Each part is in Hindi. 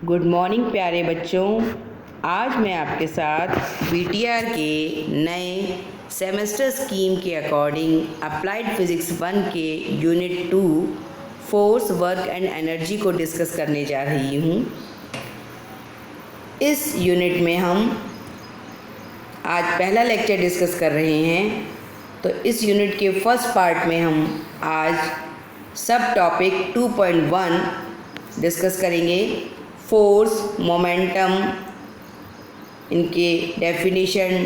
गुड मॉर्निंग प्यारे बच्चों। आज मैं आपके साथ बीटीआर के नए सेमेस्टर स्कीम के अकॉर्डिंग अप्लाइड फिज़िक्स 1 के unit 2 force, work and energy को डिस्कस करने जा रही हूँ। इस यूनिट में हम आज पहला लेक्चर डिस्कस कर रहे हैं। तो इस यूनिट के फर्स्ट पार्ट में हम आज सब टॉपिक 2.1 डिस्कस करेंगे। फोर्स, मोमेंटम, इनके डेफिनेशन,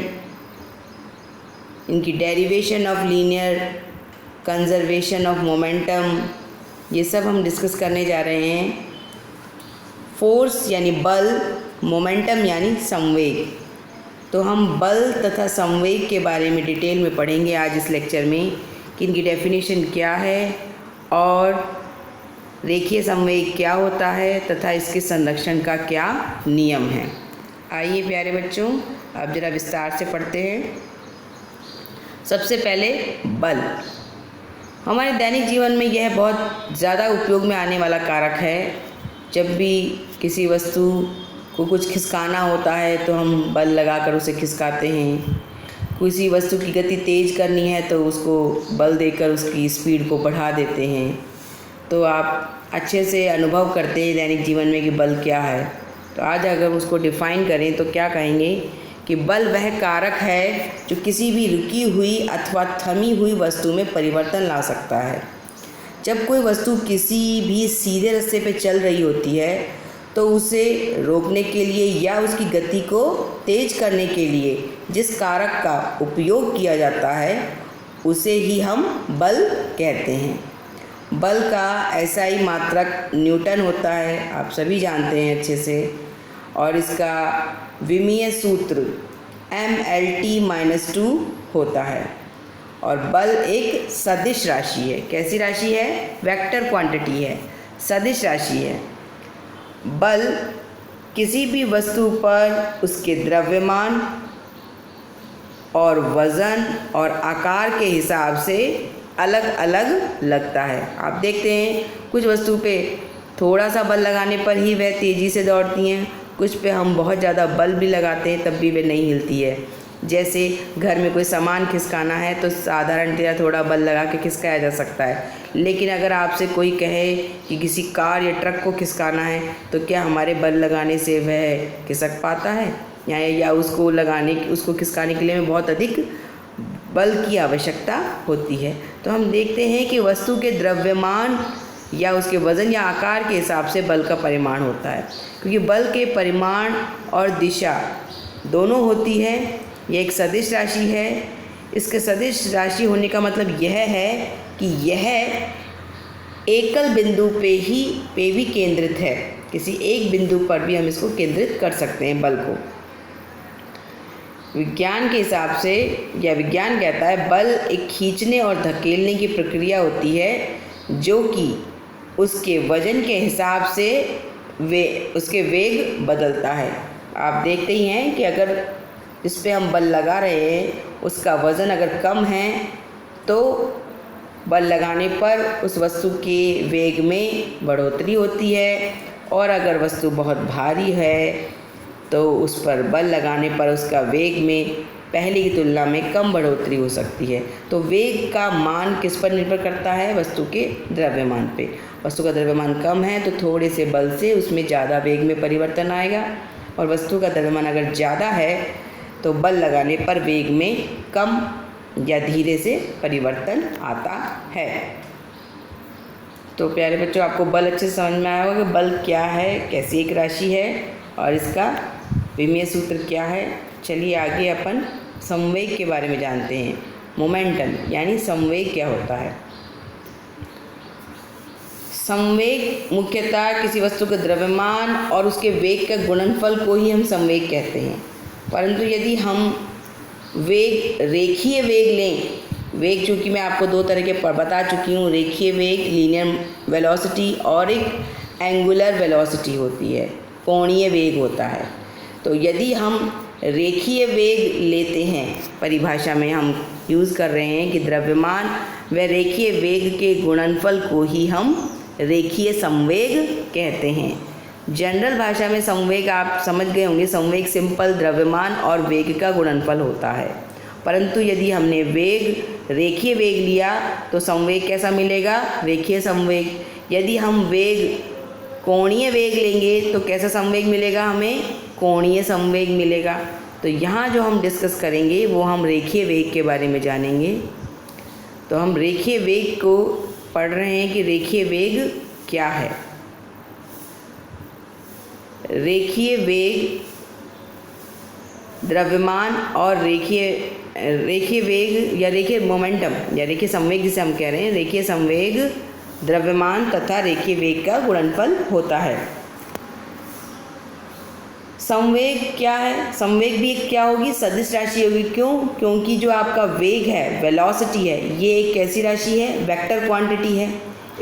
इनकी derivation of linear, conservation of momentum, ये सब हम डिस्कस करने जा रहे हैं। फोर्स यानी बल, मोमेंटम यानी संवेग। तो हम बल तथा संवेग के बारे में डिटेल में पढ़ेंगे आज इस लेक्चर में कि इनकी डेफिनेशन क्या है और रेखीय संवेग क्या होता है तथा इसके संरक्षण का क्या नियम है। आइए प्यारे बच्चों, अब ज़रा विस्तार से पढ़ते हैं। सबसे पहले बल। हमारे दैनिक जीवन में यह बहुत ज़्यादा उपयोग में आने वाला कारक है। जब भी किसी वस्तु को कुछ खिसकाना होता है तो हम बल लगाकर उसे खिसकाते हैं। किसी वस्तु की गति तेज़ करनी है तो उसको बल देकर उसकी स्पीड को बढ़ा देते हैं। तो आप अच्छे से अनुभव करते हैं दैनिक जीवन में कि बल क्या है। तो आज अगर उसको डिफ़ाइन करें तो क्या कहेंगे कि बल वह कारक है जो किसी भी रुकी हुई अथवा थमी हुई वस्तु में परिवर्तन ला सकता है। जब कोई वस्तु किसी भी सीधे रास्ते पे चल रही होती है तो उसे रोकने के लिए या उसकी गति को तेज करने के लिए जिस कारक का उपयोग किया जाता है उसे ही हम बल कहते हैं। बल का SI मात्रक न्यूटन होता है, आप सभी जानते हैं अच्छे से, और इसका विमीय सूत्र MLT-2 होता है। और बल एक सदिश राशि है। कैसी राशि है? वेक्टर क्वांटिटी है, सदिश राशि है। बल किसी भी वस्तु पर उसके द्रव्यमान और वज़न और आकार के हिसाब से अलग अलग लगता है। आप देखते हैं कुछ वस्तु पे थोड़ा सा बल लगाने पर ही वह तेज़ी से दौड़ती हैं, कुछ पे हम बहुत ज़्यादा बल भी लगाते हैं तब भी वह नहीं हिलती है। जैसे घर में कोई सामान खिसकाना है तो साधारणतया थोड़ा बल लगा के खिसकाया जा सकता है, लेकिन अगर आपसे कोई कहे कि किसी कार या ट्रक को खिसकाना है तो क्या हमारे बल लगाने से वह खिसक पाता है? या उसको खिसकाने के लिए हमें बहुत अधिक बल की आवश्यकता होती है। तो हम देखते हैं कि वस्तु के द्रव्यमान या उसके वज़न या आकार के हिसाब से बल का परिमाण होता है, क्योंकि बल के परिमाण और दिशा दोनों होती है। यह एक सदिश राशि है। इसके सदिश राशि होने का मतलब यह है कि यह एकल बिंदु पे भी केंद्रित है। किसी एक बिंदु पर भी हम इसको केंद्रित कर सकते हैं बल को। विज्ञान के हिसाब से, या विज्ञान कहता है, बल एक खींचने और धकेलने की प्रक्रिया होती है जो कि उसके वजन के हिसाब से उसके वेग बदलता है। आप देखते ही हैं कि अगर इस पे हम बल लगा रहे हैं, उसका वज़न अगर कम है तो बल लगाने पर उस वस्तु के वेग में बढ़ोतरी होती है, और अगर वस्तु बहुत भारी है तो उस पर बल लगाने पर उसका वेग में पहले की तुलना में कम बढ़ोतरी हो सकती है। तो वेग का मान किस पर निर्भर करता है? वस्तु के द्रव्यमान पे। वस्तु का द्रव्यमान कम है तो थोड़े से बल से उसमें ज़्यादा वेग में परिवर्तन आएगा, और वस्तु का द्रव्यमान अगर ज़्यादा है तो बल लगाने पर वेग में कम या धीरे से परिवर्तन आता है। तो प्यारे बच्चों, आपको बल अच्छे से समझ में आया होगा कि बल क्या है, कैसी एक राशि है और इसका विमीय सूत्र क्या है। चलिए आगे अपन संवेग के बारे में जानते हैं। मोमेंटम यानी संवेग क्या होता है? संवेग मुख्यतः किसी वस्तु के द्रव्यमान और उसके वेग का गुणनफल को ही हम संवेग कहते हैं। परंतु यदि हम रेखीय वेग लें, वेग चूँकि मैं आपको दो तरह के बता चुकी हूँ, रेखीय वेग लीनियर वेलोसिटी और एक एंगुलर वेलोसिटी होती है, कोणीय वेग होता है। तो यदि हम रेखीय वेग लेते हैं, परिभाषा में हम यूज़ कर रहे हैं कि द्रव्यमान व रेखीय वेग के गुणनफल को ही हम रेखीय संवेग कहते हैं। जनरल भाषा में संवेग आप समझ गए होंगे, संवेग सिंपल द्रव्यमान और वेग का गुणनफल होता है। परंतु यदि हमने वेग रेखीय वेग लिया तो संवेग कैसा मिलेगा? रेखीय संवेग। यदि हम वेग कोणीय वेग लेंगे तो कैसा संवेग मिलेगा? हमें कोणीय संवेग मिलेगा। तो यहाँ जो हम डिस्कस करेंगे वो हम रेखीय वेग के बारे में जानेंगे। तो हम रेखीय वेग को पढ़ रहे हैं कि रेखीय वेग क्या है। रेखीय वेग द्रव्यमान और रेखीय वेग या रेखीय मोमेंटम या रेखीय संवेग जिसे हम कह रहे हैं, रेखीय संवेग द्रव्यमान तथा रेखीय वेग का गुणनफल होता है। संवेग क्या है? संवेग भी क्या होगी? सदिश राशि होगी। क्यों? क्योंकि जो आपका वेग है, वेलोसिटी है, ये एक कैसी राशि है? वेक्टर क्वांटिटी है।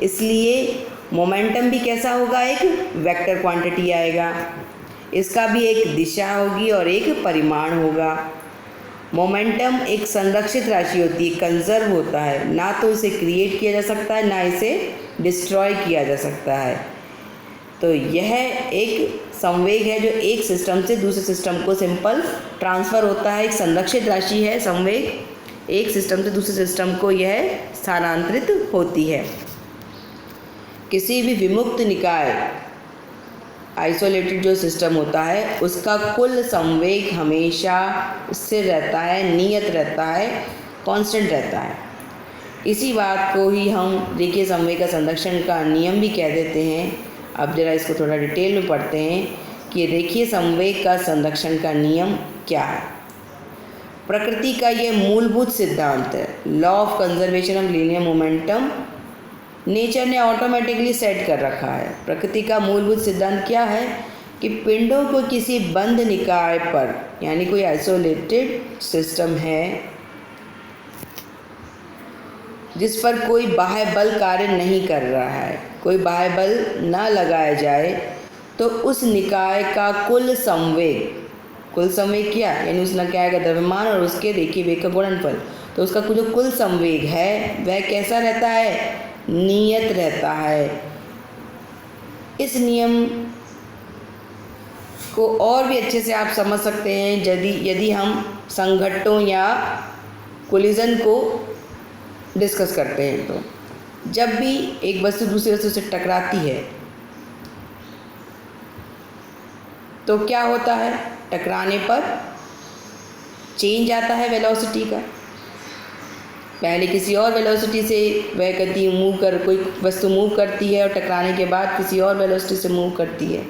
इसलिए मोमेंटम भी कैसा होगा? एक वेक्टर क्वांटिटी आएगा। इसका भी एक दिशा होगी और एक परिमाण होगा। मोमेंटम एक संरक्षित राशि होती है, कंजर्व होता है, ना तो इसे क्रिएट किया जा सकता है ना इसे डिस्ट्रॉय किया जा सकता है। तो यह एक संवेग है जो एक सिस्टम से दूसरे सिस्टम को सिंपल ट्रांसफ़र होता है। एक संरक्षित राशि है संवेग, एक सिस्टम से दूसरे सिस्टम को यह स्थानांतरित होती है। किसी भी विमुक्त निकाय आइसोलेटेड जो सिस्टम होता है उसका कुल संवेग हमेशा स्थिर रहता है, नियत रहता है, कांस्टेंट रहता है। इसी बात को ही हम रेखीय संवेग का संरक्षण का नियम भी कह देते हैं। अब जरा इसको थोड़ा डिटेल में पढ़ते हैं कि रेखीय संवेग का संरक्षण का नियम क्या है। प्रकृति का ये मूलभूत सिद्धांत है, law of conservation of linear momentum, nature ने ऑटोमेटिकली सेट कर रखा है। प्रकृति का मूलभूत सिद्धांत क्या है कि पिंडों को किसी बंद निकाय पर, यानी कोई आइसोलेटेड सिस्टम है जिस पर कोई बाह्य बल कार्य नहीं कर रहा है, कोई बाह्य बल ना लगाया जाए, तो उस निकाय का कुल संवेग क्या, यानी उस निकाय का द्रव्यमान और उसके रेखीय वेग का गुणनफल, तो उसका जो कुल संवेग है वह कैसा रहता है? नियत रहता है। इस नियम को और भी अच्छे से आप समझ सकते हैं यदि हम संघट्टों या कोलिजन को डिस्कस करते हैं। तो जब भी एक वस्तु दूसरी वस्तु से टकराती है तो क्या होता है? टकराने पर चेंज आता है वेलोसिटी का। पहले किसी और वेलोसिटी से वह गति कोई वस्तु मूव करती है और टकराने के बाद किसी और वेलोसिटी से मूव करती है।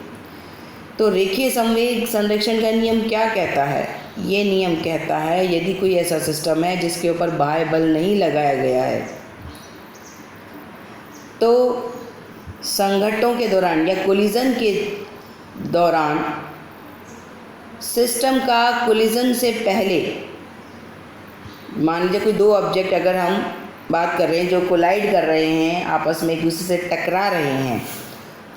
तो रेखीय संवेग संरक्षण का नियम क्या कहता है? ये नियम कहता है यदि कोई ऐसा सिस्टम है जिसके ऊपर बाह्य बल नहीं लगाया गया है तो संघट्टों के दौरान या कोलिजन के दौरान सिस्टम का कोलिजन से पहले, मान लीजिए कोई दो ऑब्जेक्ट अगर हम बात कर रहे हैं जो कोलाइड कर रहे हैं, आपस में एक दूसरे से टकरा रहे हैं,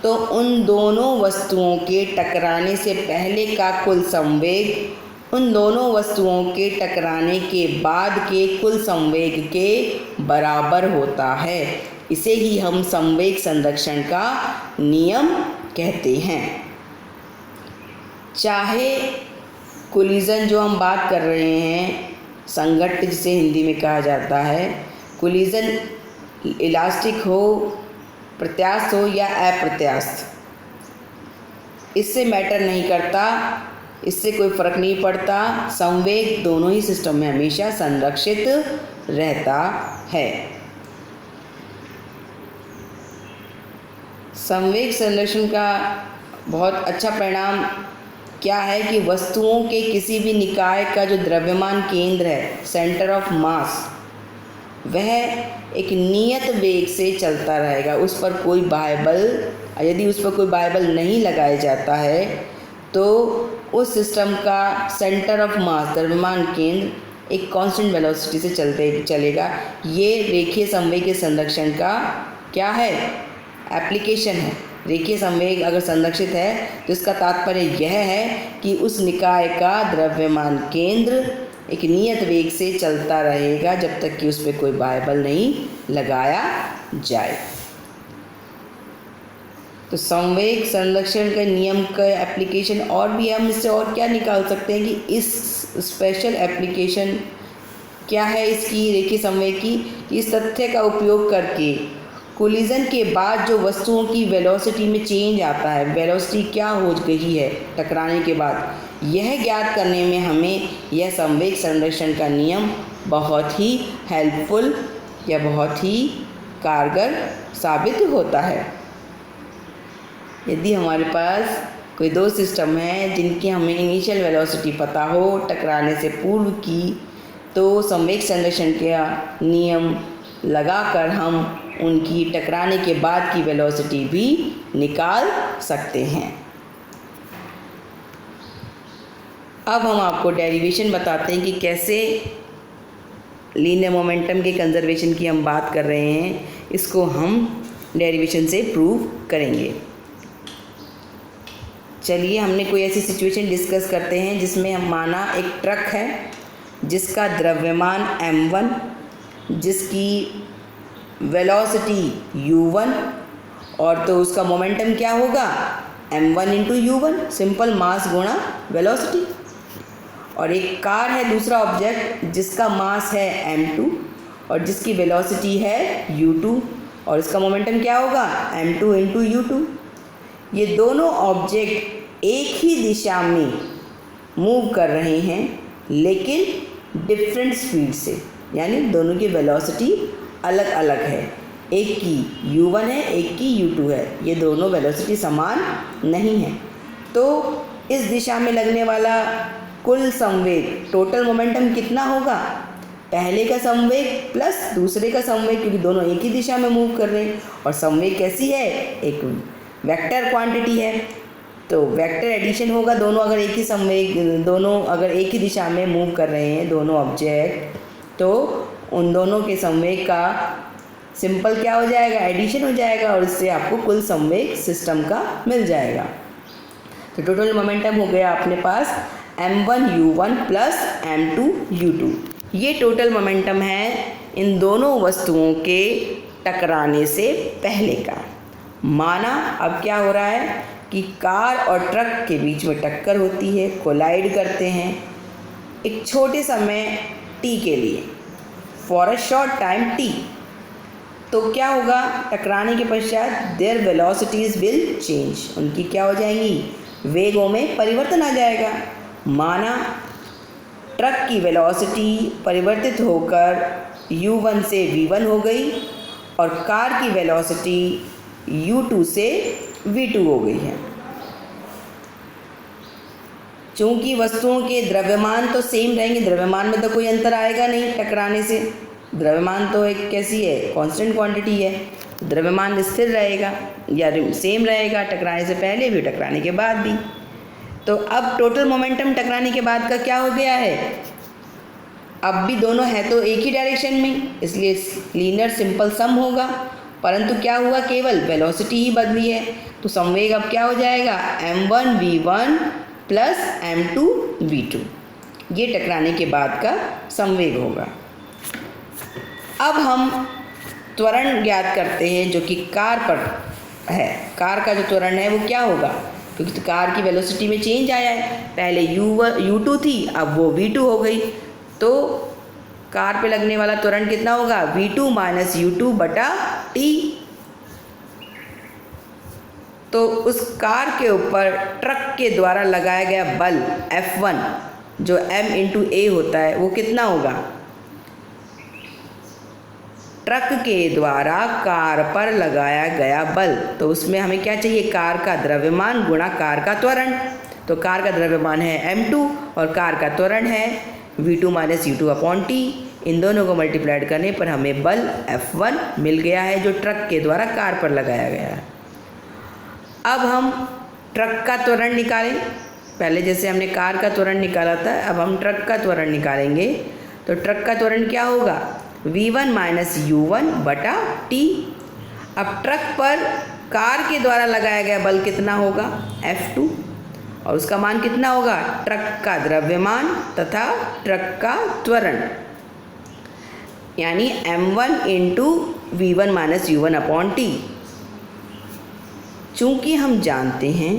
तो उन दोनों वस्तुओं के टकराने से पहले का कुल संवेग उन दोनों वस्तुओं के टकराने के बाद के कुल संवेग के बराबर होता है। इसे ही हम संवेग संरक्षण का नियम कहते हैं। चाहे कोलिजन जो हम बात कर रहे हैं, संघट्ट जिसे हिंदी में कहा जाता है, कोलिजन इलास्टिक हो, प्रत्यास्थ हो या अप्रत्यास्थ, इससे मैटर नहीं करता, इससे कोई फर्क नहीं पड़ता। संवेग दोनों ही सिस्टम में हमेशा संरक्षित रहता है। संवेग संरक्षण का बहुत अच्छा परिणाम क्या है कि वस्तुओं के किसी भी निकाय का जो द्रव्यमान केंद्र है, सेंटर ऑफ मास, वह एक नियत वेग से चलता रहेगा। उस पर कोई बाह्य बल, यदि उस पर कोई बाह्य बल नहीं लगाया जाता है तो उस सिस्टम का सेंटर ऑफ मास, द्रव्यमान केंद्र, एक कांस्टेंट वेलोसिटी से चलेगा। ये रेखीय संवेग के संरक्षण का क्या है? एप्लीकेशन है। रेखीय संवेग अगर संरक्षित है तो इसका तात्पर्य यह है कि उस निकाय का द्रव्यमान केंद्र एक नियत वेग से चलता रहेगा जब तक कि उस पर कोई बाह्य बल नहीं लगाया जाए। तो संवेग संरक्षण के नियम का एप्लीकेशन और भी हम इससे और क्या निकाल सकते हैं कि इस स्पेशल एप्लीकेशन क्या है इसकी रेखीय संवेग की, इस तथ्य का उपयोग करके कोलिजन के बाद जो वस्तुओं की वेलोसिटी में चेंज आता है, वेलोसिटी क्या हो गई है टकराने के बाद, यह ज्ञात करने में हमें यह संवेग संरक्षण का नियम बहुत ही हेल्पफुल या बहुत ही कारगर साबित होता है। यदि हमारे पास कोई दो सिस्टम है जिनकी हमें इनिशियल वेलोसिटी पता हो टकराने से पूर्व की, तो संवेग संरक्षण का नियम लगाकर हम उनकी टकराने के बाद की वेलोसिटी भी निकाल सकते हैं। अब हम आपको डेरिवेशन बताते हैं कि कैसे लीनियर मोमेंटम के कंजर्वेशन की हम बात कर रहे हैं, इसको हम डेरिवेशन से प्रूव करेंगे। चलिए हमने कोई ऐसी सिचुएशन डिस्कस करते हैं जिसमें हम माना एक ट्रक है जिसका द्रव्यमान m1, जिसकी वेलोसिटी u1, और तो उसका मोमेंटम क्या होगा m1 इंटू u1, सिंपल मास गुणा वेलोसिटी। और एक कार है दूसरा ऑब्जेक्ट जिसका मास है m2 और जिसकी वेलोसिटी है u2, और इसका मोमेंटम क्या होगा m2 इंटू u2। ये दोनों ऑब्जेक्ट एक ही दिशा में मूव कर रहे हैं लेकिन डिफरेंट स्पीड से, यानी दोनों की वेलोसिटी अलग अलग है, एक की u1 है एक की u2 है, ये दोनों वेलोसिटी समान नहीं है। तो इस दिशा में लगने वाला कुल संवेग टोटल मोमेंटम कितना होगा, पहले का संवेग प्लस दूसरे का संवेग, क्योंकि दोनों एक ही दिशा में मूव कर रहे हैं। और संवेग कैसी है, एक वेक्टर क्वांटिटी है, तो वेक्टर एडिशन होगा। दोनों अगर एक ही संवेग, दोनों अगर एक ही दिशा में मूव कर रहे हैं दोनों ऑब्जेक्ट, तो उन दोनों के संवेग का सिंपल क्या हो जाएगा, एडिशन हो जाएगा, और इससे आपको कुल संवेग सिस्टम का मिल जाएगा। तो टोटल मोमेंटम हो गया अपने पास m1 u1 plus m2 u2। ये टोटल मोमेंटम है इन दोनों वस्तुओं के टकराने से पहले का। माना अब क्या हो रहा है कि कार और ट्रक के बीच में टक्कर होती है, कोलाइड करते हैं एक छोटे समय t के लिए, for a short time t। तो क्या होगा, टकराने के पश्चात देयर वेलोसिटीज विल चेंज, उनकी क्या हो जाएंगी, वेगों में परिवर्तन आ जाएगा। माना ट्रक की वेलोसिटी परिवर्तित होकर u1 से v1 हो गई और कार की वेलोसिटी u2 से v2 हो गई है। चूँकि वस्तुओं के द्रव्यमान तो सेम रहेंगे, द्रव्यमान में तो कोई अंतर आएगा नहीं टकराने से, द्रव्यमान तो एक कैसी है, कांस्टेंट क्वांटिटी है, द्रव्यमान स्थिर रहेगा या सेम रहेगा टकराने से पहले भी टकराने के बाद भी। तो अब टोटल मोमेंटम टकराने के बाद का क्या हो गया है, अब भी दोनों है तो एक ही डायरेक्शन में, इसलिए लीनियर सिंपल सम होगा, परंतु क्या हुआ, केवल वेलोसिटी ही बदली है। तो संवेग अब क्या हो जाएगा, m1 v1 plus m2 v2, ये टकराने के बाद का संवेग होगा। अब हम त्वरण ज्ञात करते हैं जो कि कार पर है। कार का जो त्वरण है वो क्या होगा, क्योंकि तो कार की वेलोसिटी में चेंज आया है, पहले u2 थी अब वो v2 हो गई, तो कार पे लगने वाला त्वरण कितना होगा, v2 माइनस u2 बटा t। तो उस कार के ऊपर ट्रक के द्वारा लगाया गया बल F1 जो m इंटू a होता है वो कितना होगा, ट्रक के द्वारा कार पर लगाया गया बल। तो उसमें हमें क्या चाहिए, कार का द्रव्यमान गुणा कार का त्वरण। तो कार का द्रव्यमान है m2 और कार का त्वरण है v2 minus u2 upon t। इन दोनों को मल्टीप्लाइड करने पर हमें बल F1 मिल गया है जो ट्रक के द्वारा कार पर लगाया गया है। अब हम ट्रक का त्वरण निकालें, पहले जैसे हमने कार का त्वरण निकाला था अब हम ट्रक का त्वरण निकालेंगे। तो ट्रक का त्वरण क्या होगा, v1 माइनस u1 बटा t। अब ट्रक पर कार के द्वारा लगाया गया बल कितना होगा, F2, और उसका मान कितना होगा, ट्रक का द्रव्यमान तथा ट्रक का त्वरण, यानी m1 into v1 minus u1 upon t। चूँकि हम जानते हैं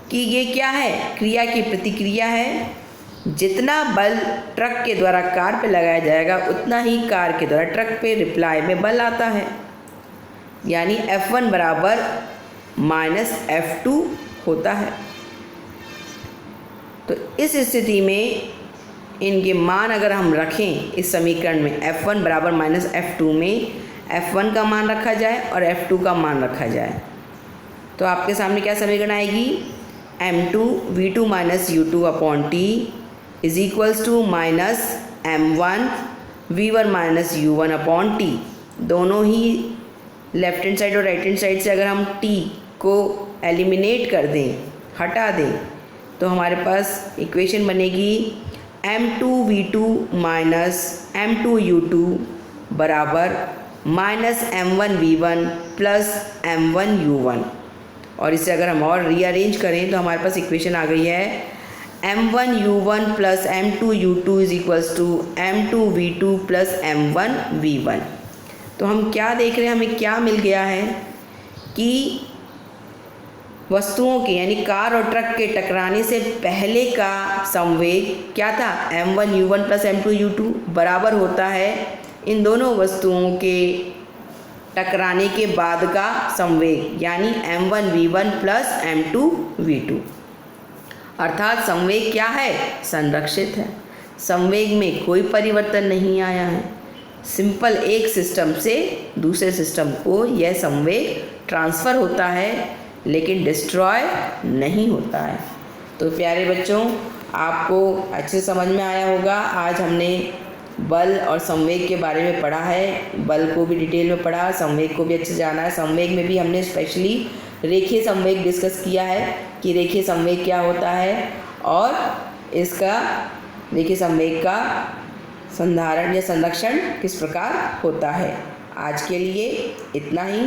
कि ये क्या है, क्रिया की प्रतिक्रिया है, जितना बल ट्रक के द्वारा कार पे लगाया जाएगा उतना ही कार के द्वारा ट्रक पे रिप्लाई में बल आता है, यानी F1 बराबर माइनस F2 होता है। तो इस स्थिति में इनके मान अगर हम रखें इस समीकरण में, F1 बराबर माइनस F2 में F1 का मान रखा जाए और F2 का मान रखा जाए, तो आपके सामने क्या समीकरण आएगी, M2 V2 minus U2 upon T is equals to minus M1 V1 minus U1 upon T। दोनों ही लेफ्ट हैंड साइड और राइट हैंड साइड से अगर हम T को एलिमिनेट कर दें, हटा दें, तो हमारे पास इक्वेशन बनेगी M2 V2 minus M2 U2 बराबर minus M1 V1 plus M1 U1। और इसे अगर हम और रीअरेंज करें तो हमारे पास इक्वेशन आ गई है M1 U1 plus M2 U2 is equals to M2 V2 plus M1 V1। तो हम क्या देख रहे हैं, हमें क्या मिल गया है कि वस्तुओं के यानी कार और ट्रक के टकराने से पहले का संवेग क्या था, M1 U1 plus M2 U2 बराबर होता है इन दोनों वस्तुओं के टकराने के बाद का संवेग, यानी M1 V1 plus M2 V2। अर्थात संवेग क्या है, संरक्षित है, संवेग में कोई परिवर्तन नहीं आया है। सिंपल एक सिस्टम से दूसरे सिस्टम को यह संवेग ट्रांसफ़र होता है लेकिन डिस्ट्रॉय नहीं होता है। तो प्यारे बच्चों, आपको अच्छे समझ में आया होगा। आज हमने बल और संवेग के बारे में पढ़ा है, बल को भी डिटेल में पढ़ा, संवेग को भी अच्छे से जाना है। संवेग में भी हमने स्पेशली रेखीय संवेग डिस्कस किया है कि रेखीय संवेग क्या होता है और इसका रेखीय संवेग का संधारण या संरक्षण किस प्रकार होता है। आज के लिए इतना ही।